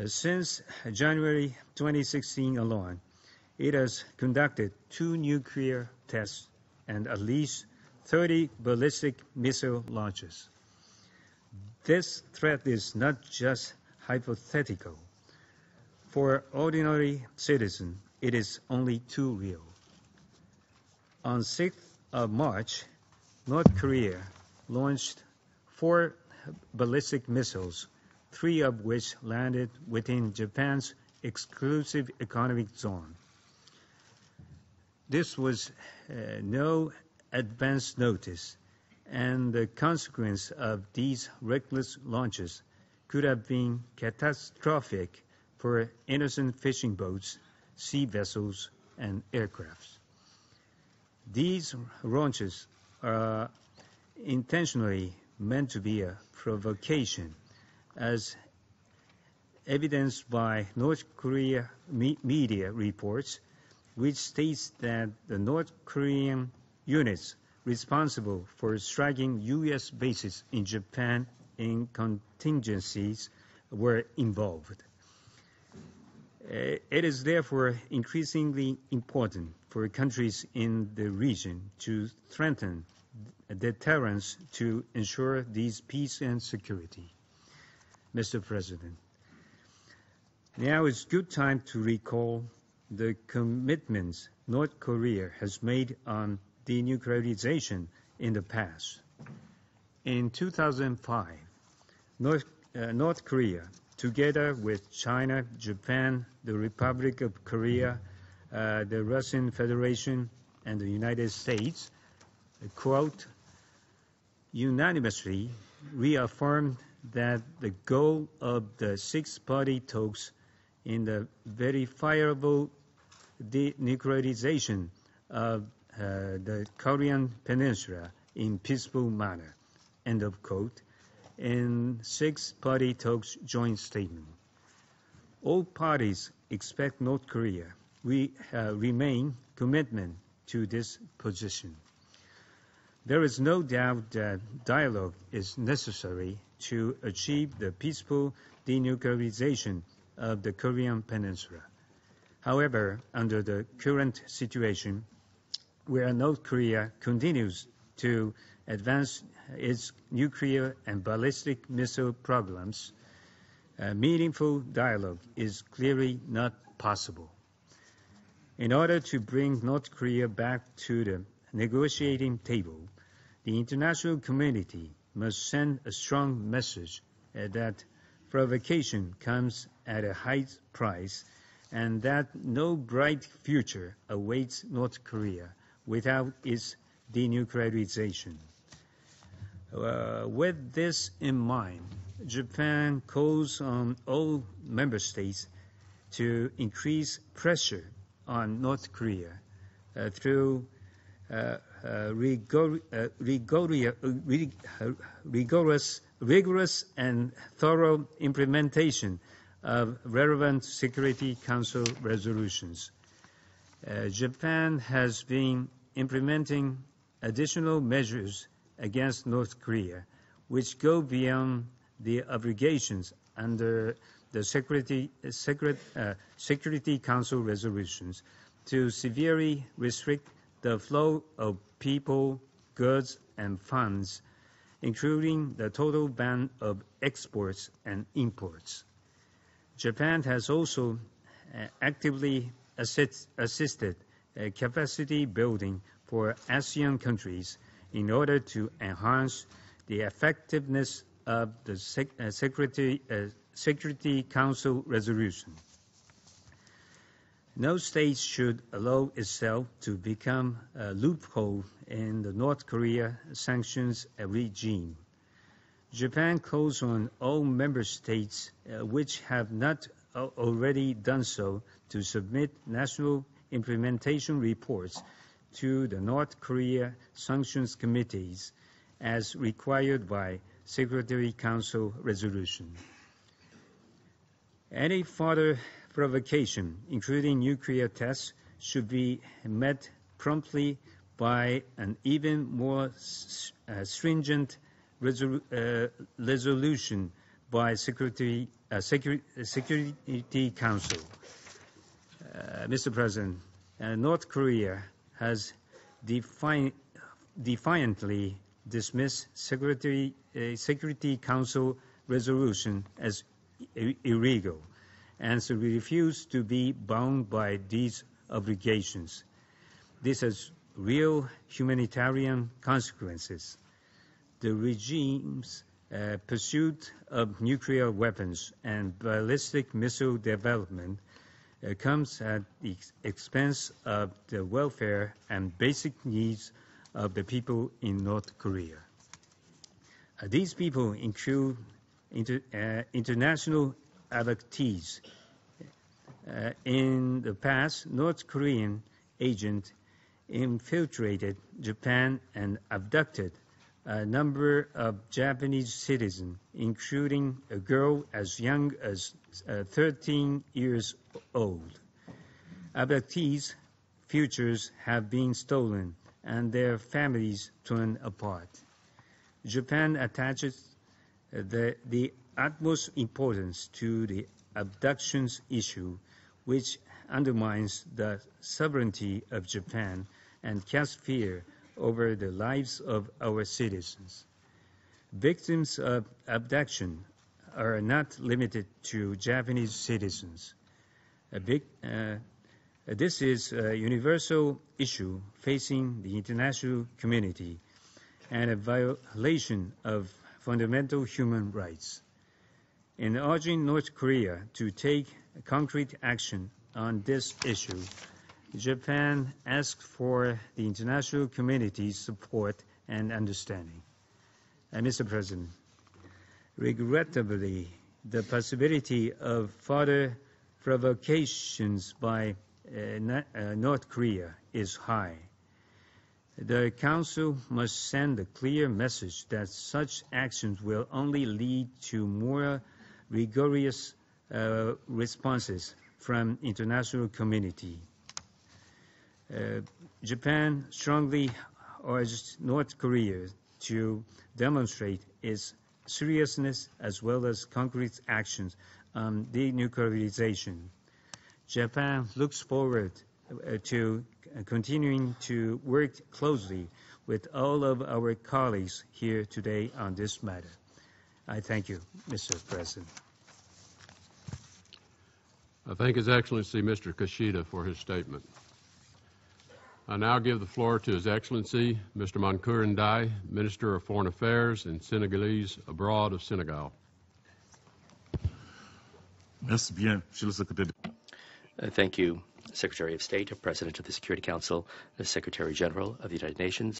Since January 2016 alone, it has conducted 2 nuclear tests and at least 30 ballistic missile launches. This threat is not just hypothetical. For ordinary citizens, it is only too real. On 6th of March, North Korea launched 4 ballistic missiles, 3 of which landed within Japan's exclusive economic zone. This was no advance notice, and the consequence of these reckless launches could have been catastrophic for innocent fishing boats, sea vessels, and aircrafts. These launches are intentionally meant to be a provocation, as evidenced by North Korea media reports, which states that the North Korean units responsible for striking U.S. bases in Japan in contingencies were involved. It is therefore increasingly important for countries in the region to strengthen deterrence to ensure these peace and security. Mr. President, now is a good time to recall the commitments North Korea has made on denuclearization in the past. In 2005, North Korea, together with China, Japan, the Republic of Korea, the Russian Federation, and the United States, quote, unanimously reaffirmed that the goal of the 6-party talks in the verifiable denuclearization of the Korean Peninsula in peaceful manner, end of quote, in 6-party talks joint statement. All parties expect North Korea remain commitment to this position. There is no doubt that dialogue is necessary to achieve the peaceful denuclearization of the Korean Peninsula. However, under the current situation, where North Korea continues to advance its nuclear and ballistic missile programs, meaningful dialogue is clearly not possible. In order to bring North Korea back to the negotiating table, the international community must send a strong message that provocation comes at a high price and that no bright future awaits North Korea without its denuclearization. With this in mind, Japan calls on all member states to increase pressure on North Korea through rigorous and thorough implementation of relevant Security Council resolutions. Japan has been implementing additional measures against North Korea, which go beyond the obligations under the Security Council resolutions to severely restrict the flow of people, goods, and funds, including the total ban of exports and imports. Japan has also actively assisted capacity building for ASEAN countries in order to enhance the effectiveness of the Security Council resolution. No state should allow itself to become a loophole in the North Korea sanctions regime. Japan calls on all member states which have not already done so to submit national implementation reports to the North Korea sanctions committees as required by Security Council resolution. Any further provocation, including nuclear tests, should be met promptly by an even more stringent resolution by Security Council. Mr. President, North Korea has defiantly dismissed Security Council resolution as illegal, and so we refuse to be bound by these obligations. This has real humanitarian consequences. The regime's pursuit of nuclear weapons and ballistic missile development comes at the expense of the welfare and basic needs of the people in North Korea. These people include international abductees. In the past, North Korean agents infiltrated Japan and abducted a number of Japanese citizens, including a girl as young as 13 years old. Abductees' futures have been stolen and their families torn apart. Japan attaches the utmost importance to the abductions issue, which undermines the sovereignty of Japan and casts fear over the lives of our citizens. Victims of abduction are not limited to Japanese citizens. This is a universal issue facing the international community and a violation of fundamental human rights. In urging North Korea to take concrete action on this issue, Japan asks for the international community's support and understanding. Mr. President, regrettably, the possibility of further provocations by North Korea is high. The Council must send a clear message that such actions will only lead to more rigorous responses from international community. Japan strongly urged North Korea to demonstrate its seriousness as well as concrete actions on denuclearization. Japan looks forward to continuing to work closely with all of our colleagues here today on this matter. I thank you, Mr. President. I thank His Excellency Mr. Kishida for his statement. I now give the floor to His Excellency Mr. Mankur Ndai, Minister of Foreign Affairs and Senegalese abroad of Senegal. Merci bien, Monsieur le Secrétaire. Thank you, Secretary of State, President of the Security Council, the Secretary General of the United Nations,